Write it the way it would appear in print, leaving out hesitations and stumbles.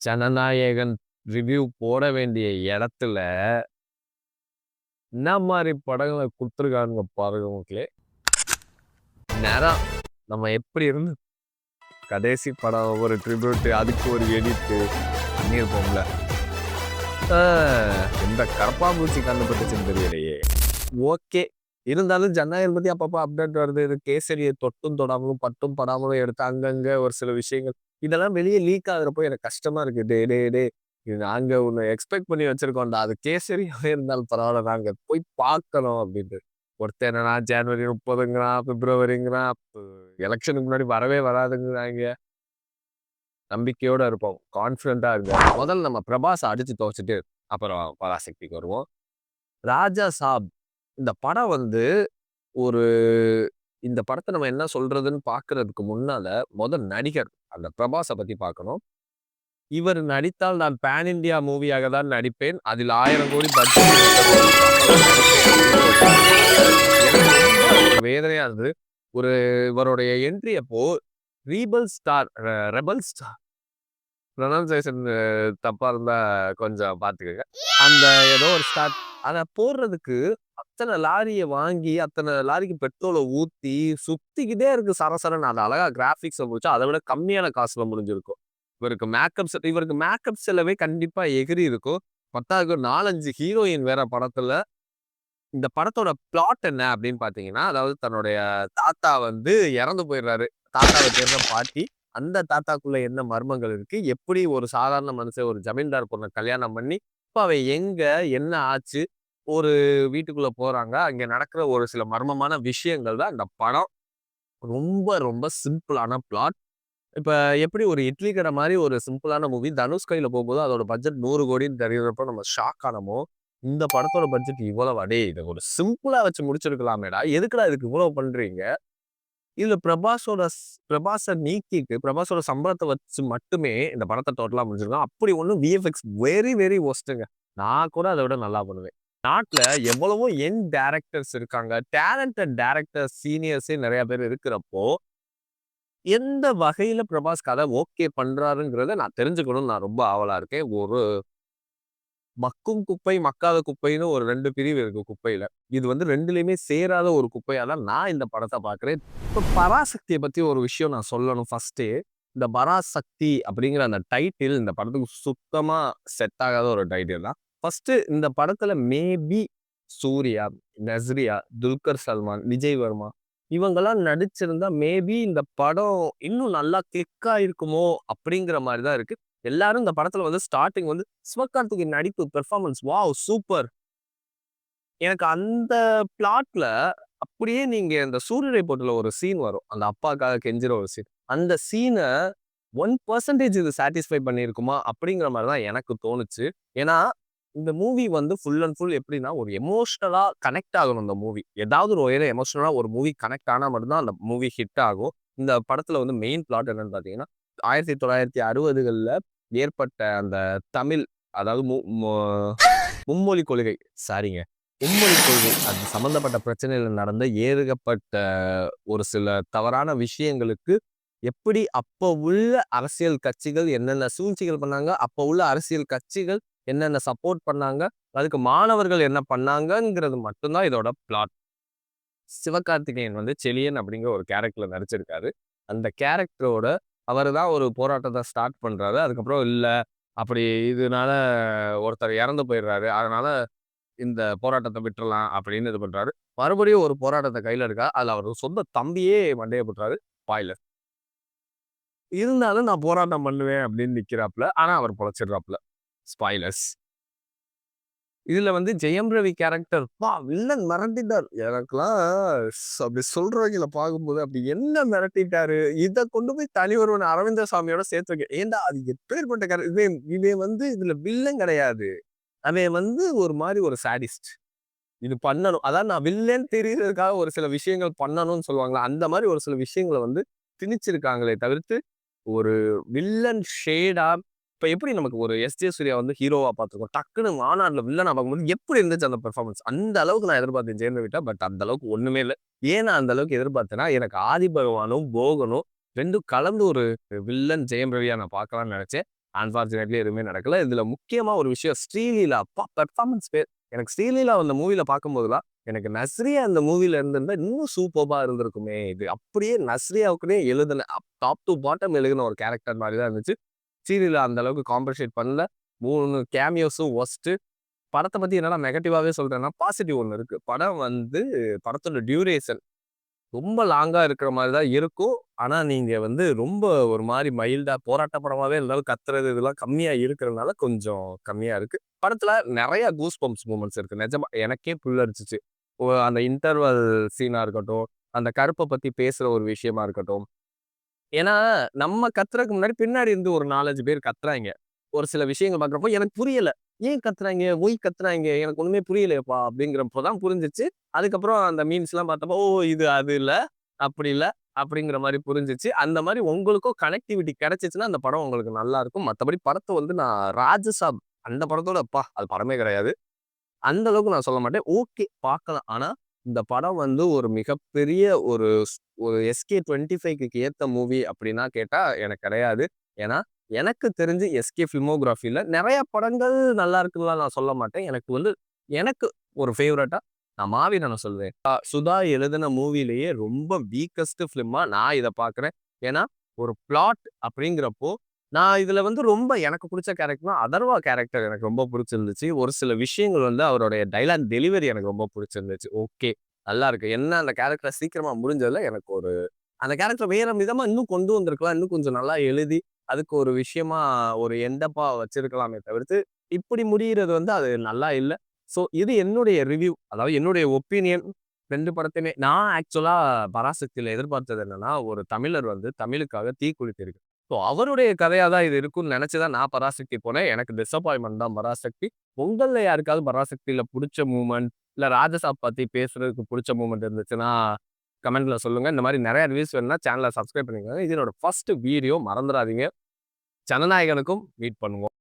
Jananayagan review போட வேண்டிய இடத்துல, என்ன மாரி படங்கள குடுத்துருக்கானுங்க பாருங்க மக்களே! நேரா நம்ம எப்படி இருந்து கடைசி படம் ஒரு ட்ரிபியூட் அதுக்கு ஒரு எடிட்டு பண்ணியிருப்போம்ல. ஆ எந்த கரப்பான்பூச்சி கண்ணு பட்டுச்சுன்னு தெரியலையே! ஓகே. இருந்தாலும் ஜனநாயகன் பத்தி அப்பப்ப அப்டேட் வருது. இது கேசரிய தொட்டும் தொடாமலும், பட்டும் படாமலும் எடுத்து அங்கங்க ஒரு சில விஷயங்கள் இதெல்லாம் வெளிய லீக் ஆகுறப்போ எனக்கு கஷ்டமா இருக்கு. டேய் டேய் டேய் இது நாங்க ஒண்ணு எக்ஸ்பெக்ட் பண்ணி வச்சிருக்கோம்டா. அது கேசரியாவே இருந்தாலும் பரவால்ல. நாங்க போய் பார்க்கணும் அப்டின்ட்டு. ஒருத்தன் என்னன்னா ஜனவரி 30ங்கிறான், பிப்ரவரிங்கிறான். எலக்ஷனுக்கு முன்னாடி வரவே வராதுங்கிறாய்ங்க. நம்பிக்கையோட இருப்போம். கான்ஃபிடென்ட்டா இருங்க. முதல்ல நம்ம பிரபாஸ அடிச்சு துவச்சுட்டு, அப்புறம் பராசக்திக்கு வருவோம். ராஜா சாப் இந்த படம் வந்து ஒரு இந்த படத்த நம்ம என்ன சொல்றதுன்னு பார்க்கிறதுக்கு முன்னால, நடிகர் அந்த பிரபாஸ பத்தி பார்க்கணும். இவர் நடித்தால் நான் பான் இண்டியா மூவியாக தான் நடிப்பேன். அதில் 1000 கோடி பட்ஜெட் இருக்கணும். அப்பதான் நடிப்பேன் அப்படின்னு ஒரு காரியத்த சொன்னாரு. எனக்கு ரொம்ப ஒரு வேதனையா இருந்தது. ஒரு இவருடைய என்ட்ரி அப்போ ரீபல் ஸ்டார் ரெபல் ஸ்டார் புரனன்சியேஷன் தப்பா இருந்தா கொஞ்சம் பார்த்துக்கங்க. அந்த ஏதோ ஒரு ஸ்டார்ட் அத போடுறதுக்கு அத்தன லாரிய வாங்கி, அத்தன லாரிக்கு பெட்ரோல ஊத்தி, சுத்திக்கிட்டே இருக்கு சரசரன்னு. அது அழகா கிராபிக்ஸ்ல முடிச்சா, அத விட கம்மியான காசுல முடிஞ்சிருக்கும். இவருக்கு மேக்கப் செலவே கண்டிப்பா எகிறி இருக்கும். பத்தாததுக்கு 4, 5 ஹீரோயின் வேற படத்துல. இந்த படத்தோட பிளாட் என்ன அப்படின்னு பார்த்தீங்கன்னா, அதாவது தன்னுடைய தாத்தா வந்து இறந்து போயிடுறாரு. தாத்தாவ தேடுற பாட்டி. அந்த தாத்தாக்குள்ள என்ன மர்மங்கள் இருக்கு? எப்படி ஒரு சாதாரண மனுஷன் ஒரு ஜமீன்தார் பொண்ண கல்யாணம் பண்ணி, இப்ப அவ எங்க? என்ன ஆச்சு? ஒரு வீட்டுக்குள்ள போறாங்க. அங்க நடக்கிற ஒரு சில மர்மமான விஷயங்கள் தான் இந்த படம். ரொம்ப ரொம்ப சிம்பிளான பிளாட். இப்ப எப்படி ஒரு இட்லி கடை மாரி ஒரு சிம்பிளான மூவி தனுஷ் கையில போகும்போது அதோட பட்ஜெட் 100 கோடின்னு தெரியிறப்போ நம்ம ஷாக் ஆனோமோ, இந்த படத்தோட பட்ஜெட் இவ்வளவா? டேய் இத ஒரு சிம்பிளா வச்சு முடிச்சிருக்கலாமேடா! எதுக்குடா இதுக்கு இவ்வளவு பண்றீங்க? இதுல பிரபாஸ நீக்கிட்டு, பிரபாஸோட சம்பளத்த வச்சு மட்டுமே இந்த படத்த டோட்டலா முடிச்சிருக்கான். அப்படி ஒண்ணும் விஎஃப்எக்ஸ் வெரி வெரி வொர்ஸ்ட்டுங்க. நான் கூட அத விட நல்லா பண்ணுவேன். நாட்ல எவ்வளவோ யங் டைரக்டர்ஸ் இருக்காங்க. டேலண்டட் டைரக்டர்ஸ், சீனியர்ஸே நெறைய பேர் இருக்கிறப்போ எந்த வகையில பிரபாஸ் கதை ஓகே பண்றாருங்கிறத நான் தெரிஞ்சுக்கணும்னு நான் ரொம்ப ஆவலா இருக்கேன். ஒரு மக்கும் குப்பை, மக்காத குப்பைன்னு ஒரு 2 பிரிவு இருக்கு குப்பையில. இது வந்து 2லயுமே சேராத ஒரு குப்பையா தான் நான் இந்த படத்த பார்க்கிறேன். இப்ப பராசக்திய பத்தி ஒரு விஷயம் நான் சொல்லணும் ஃபர்ஸ்ட்டே. இந்த பராசக்தி அப்படிங்கிற அந்த டைட்டில் இந்த படத்துக்கு சுத்தமா செட் ஆகாத ஒரு டைட்டில் தான். ஃபர்ஸ்ட்டு இந்த படத்துல மேபி சூர்யா, நஸ்ரியா, துல்கர் சல்மான், விஜய் வர்மா இவங்கலாம் நடிச்சிருந்தா மேபி இந்த படம் இன்னும் நல்லா கிளிக் ஆயிருக்குமோ அப்படிங்கிற மாரி தான் இருக்கு. எல்லாரும் இந்த படத்துல வந்து ஸ்டார்ட்டிங் வந்து சிவகார்த்திகேயன் நடிப்பு, பெர்ஃபார்மன்ஸ் வாவ்! சூப்பர். எனக்கு அந்த பிளாட்ல அப்படியே நீங்க இந்த சூரரை போற்றுல ஒரு சீன் வரும். அந்த அப்பாக்காக கெஞ்சுற ஒரு சீன். அந்த சீன 1% இது சாட்டிஸ்ஃபை பண்ணியிருக்குமா? அப்படிங்கிற மாரி தான் எனக்கு தோணுச்சு. ஏன்னா, இந்த மூவி வந்து ஃபுல் அண்ட் ஃபுல் எப்படின்னா, ஒரு எமோஷனலா கனெக்ட் ஆகணும் இந்த மூவி. ஏதாவது ஒரு வகையில எமோஷனலா ஒரு மூவி கனெக்ட் ஆனா மட்டும் தான் அந்த மூவி ஹிட் ஆகும். இந்த படத்துல வந்து மெயின் பிளாட் என்னன்னு பார்த்தீங்கன்னா, 1960கள்ல ஏற்பட்ட அந்த தமிழ் அதாவது மு மொ மும்மொழி கொள்கை. சாரிங்க. மும்மொழி கொள்கை. அது சம்மந்தப்பட்ட பிரச்சனையில நடந்த ஏகப்பட்ட ஒரு சில தவறான விஷயங்களுக்கு எப்படி அப்ப உள்ள அரசியல் கட்சிகள் என்னென்ன சூழ்ச்சிகள் பண்ணாங்க, அப்ப உள்ள அரசியல் கட்சிகள் என்னென்ன சப்போர்ட் பண்ணாங்க, அதுக்கு மாணவர்கள் என்ன பண்ணாங்கங்கிறது மட்டும் தான் இதோட பிளாட். சிவகார்த்திகேயன் வந்து செழியன் அப்படிங்கிற ஒரு கேரக்டர்ல நடிச்சிருக்காரு. அந்த கேரக்டரோட அவரு தான் ஒரு போராட்டத்த ஸ்டார்ட் பண்றாரு. அதுக்கப்புறம் இல்ல, அப்படி இதனால ஒருத்தர் இறந்து போயிடுறாரு. அதனால இந்த போராட்டத்த விட்டுறலாம் அப்படின்னு இது பண்றாரு. மறுபடியும் ஒரு போராட்டத்த கையில எடுக்க அதுல அவரு சொந்த தம்பியே மண்டைய போட்டுறாரு. ஸ்பாய்லர். இருந்தாலும் நான் போராட்டம் பண்ணுவேன் அப்படின்னு நிக்கிறாப்ல. ஆனா அவர் பொழச்சிடுறாப்ல. ஸ்பாய்லர்ஸ். இதுல வந்து ஜெயம் ரவி கேரக்டர் வில்லன் மிரட்டிட்டார். எனக்கெல்லாம் அப்படி சொல்றவங்கள பார்க்கும்போது அப்படி என்ன மிரட்டிட்டாரு? இத கொண்டு போய் தனி ஒருவன் அரவிந்த சாமியோட சேர்த்து வைக்க. ஏன்டா அது எப்பேர்ப்பட்ட இவன் இவன் வந்து இதுல வில்லன் கிடையாது. அவன் வந்து ஒரு மாரி ஒரு சாடிஸ்ட். இது பண்ணணும். அதாவது நான் வில்லன் தெரியறதுக்காக ஒரு சில விஷயங்கள் பண்ணணும்னு சொல்லுவாங்கல்ல. அந்த மாரி ஒரு சில விஷயங்கள வந்து திணிச்சிருக்காங்களே தவிர்த்து, ஒரு வில்லன் ஷேடா இப்ப எப்படி நமக்கு ஒரு எஸ்.ஜே. சூர்யா வந்து ஹீரோவா பார்த்துருக்கோம். டக்குனு மாநாடுல வில்லனா பார்க்கும்போது எப்படி இருந்துச்சு அந்த பெர்ஃபார்மன்ஸ்? அந்த அளவுக்கு நான் எதிர்பார்த்தேன் ஜெயம் ரவிட்ட. பட் அந்த அளவுக்கு ஒண்ணுமே இல்ல. ஏன் நான் அந்த அளவுக்கு எதிர்பார்த்தேன்னா, எனக்கு ஆதி பகவானும், போகனும் 2ம் கலந்து ஒரு வில்லன் ஜெயம் ரவியா நான் பார்க்கலாம்னு நெனச்சேன். அன்பார்ச்சுனேட்லி எதுவுமே நடக்கல. இதுல முக்கியமா ஒரு விஷயம் ஸ்ரீலீலா அப்பா பெர்ஃபார்மன்ஸ் எனக்கு ஸ்ரீலீலா அந்த மூவில பார்க்கும்போதெல்லாம், எனக்கு நஸ்ரியா அந்த மூவில இருந்திருந்தா இன்னும் சூப்பர்பா இருந்திருக்குமே! இது அப்படியே நஸ்ரியாவுக்குன்னே எழுதுன டாப் டூ பாட்டம் எழுதின ஒரு கேரக்டர் மாரி தான் இருந்துச்சு. ஸ்ரீலீலா அந்த அளவுக்கு காம்பன்சேட் பண்ணல. 3 கேமியோஸும் வொர்ஸ்ட்டு. படத்த பத்தி என்னடா நெகட்டிவாவே சொல்றேன்னா, பாசிட்டிவ் ஒண்ணு இருக்கு. படம் வந்து படத்தோட டியூரேஷன் ரொம்ப லாங்கா இருக்கிற மாரி தான் இருக்கும். ஆனா, நீங்க வந்து ரொம்ப ஒரு மாரி மைல்டா போராட்ட படமாவே இருந்தாலும் கத்துறது இதெல்லாம் கம்மியா இருக்கிறனால கொஞ்சம் கம்மியா இருக்கு. படத்துல நெறைய கூஸ் பம்ப்ஸ் மூமெண்ட்ஸ் இருக்கு. நிஜமா எனக்கே புல்லரிச்சுச்சு. அந்த இன்டர்வல் சீனா இருக்கட்டும், அந்த கருப்ப பத்தி பேசுற ஒரு விஷயமா இருக்கட்டும். ஏன்னா, நம்ம கத்துறதுக்கு முன்னாடி பின்னாடி இருந்து ஒரு 4, 5 பேர் கத்துறாய்ங்க. ஒரு சில விஷயங்கள் பார்க்குறப்போ எனக்கு புரியல. ஏன் கத்துறாய்ங்க? ஒய் கத்துறாய்ங்க? எனக்கு ஒண்ணுமே புரியலையேப்பா! அப்படிங்கிறப்போ தான் புரிஞ்சுச்சு. அதுக்கப்புறம் அந்த மீம்ஸ்லாம் பார்த்தப்போ, ஓ! இது அது இல்ல, அப்படி இல்ல, அப்படிங்கிற மாரி புரிஞ்சுச்சு. அந்த மாரி உங்களுக்கும் கனெக்டிவிட்டி கிடைச்சுச்சுன்னா, அந்த படம் உங்களுக்கு நல்லாருக்கும். மத்தபடி படத்த வந்து நான் ராஜசாப் அந்த படத்தோட அப்பா! அது படமே கிடையாது. அந்த அளவுக்கு நான் சொல்ல மாட்டேன். ஓகே பார்க்கலாம். ஆனா, இந்த படம் வந்து ஒரு மிகப்பெரிய ஒரு ஒரு எஸ்கே 25க்கு ஏத்த மூவி அப்டின்னா கேட்டா எனக்கு கிடையாது. ஏன்னா, எனக்கு தெரிஞ்சு எஸ்கே ஃபில்மோகிராஃபில நெறைய படங்கள் நல்லா இருக்குன்னுலாம் நான் சொல்ல மாட்டேன். எனக்கு ஒரு ஃபேவரைட்டா நான் மாவீரன சொல்வேன். சுதா எழுதின மூவிலேயே ரொம்ப வீக்கஸ்ட் ஃபிலிமா நான் இத பார்க்குறேன். ஏன்னா, ஒரு பிளாட் அப்டிங்கிறப்போ நான் இதுல வந்து ரொம்ப எனக்கு புடிச்ச கேரக்டர்னா, அதர்வா கேரக்டர் எனக்கு ரொம்ப புடிச்சிருந்துச்சு. ஒரு சில விஷயங்கள் வந்து அவருடைய டயலாக் டெலிவரி எனக்கு ரொம்ப புடிச்சிருந்துச்சு. ஓகே. நல்லா இருக்கு. என்ன அந்த கேரக்டர் சீக்கிரமா முடிஞ்சதுல எனக்கு ஒரு அந்த கேரக்டர் வேற விதமா இன்னும் கொண்டு வந்திருக்கலாம். இன்னும் கொஞ்சம் நல்லா எழுதி, அதுக்கு ஒரு விஷயமா ஒரு எண்டப்பா வச்சிருக்கலாமே தவிர்த்து, இப்படி முடியிறது வந்து அது நல்லா இல்ல. ஸோ இது என்னுடைய ரிவ்யூ. அதாவது என்னுடைய ஒப்பீனியன் 2 படத்தையுமே நான் ஆக்சுவலா பராசக்தியில எதிர்பார்த்தது என்னன்னா, ஒரு தமிழர் வந்து தமிழுக்காக தீக்குளித்திருக்கு. ஸோ அவருடைய கதையா தான் இது இருக்கும்னு நெனச்சு தான் நான் பராசக்தி போனேன். எனக்கு டிசப்பாயின்ட்மென்ட் தான் பராசக்தி. உங்கள்ல யாருக்காவது பராசக்தியில புடிச்ச மூமெண்ட், இல்ல ராஜசாப் பத்தி பேசுறதுக்கு புடிச்ச மூமெண்ட் இருந்துச்சுன்னா, கமெண்ட்ல சொல்லுங்க. இந்த மாரி நெறைய ரிவ்யூஸ் வேணும்னா சேனல சப்ஸ்கிரைப் பண்ணிக்கோங்க. இது என்னோட ஃபர்ஸ்ட் வீடியோ மறந்துறாதீங்க. ஜனநாயகனுக்கும் மீட் பண்ணுவோம்.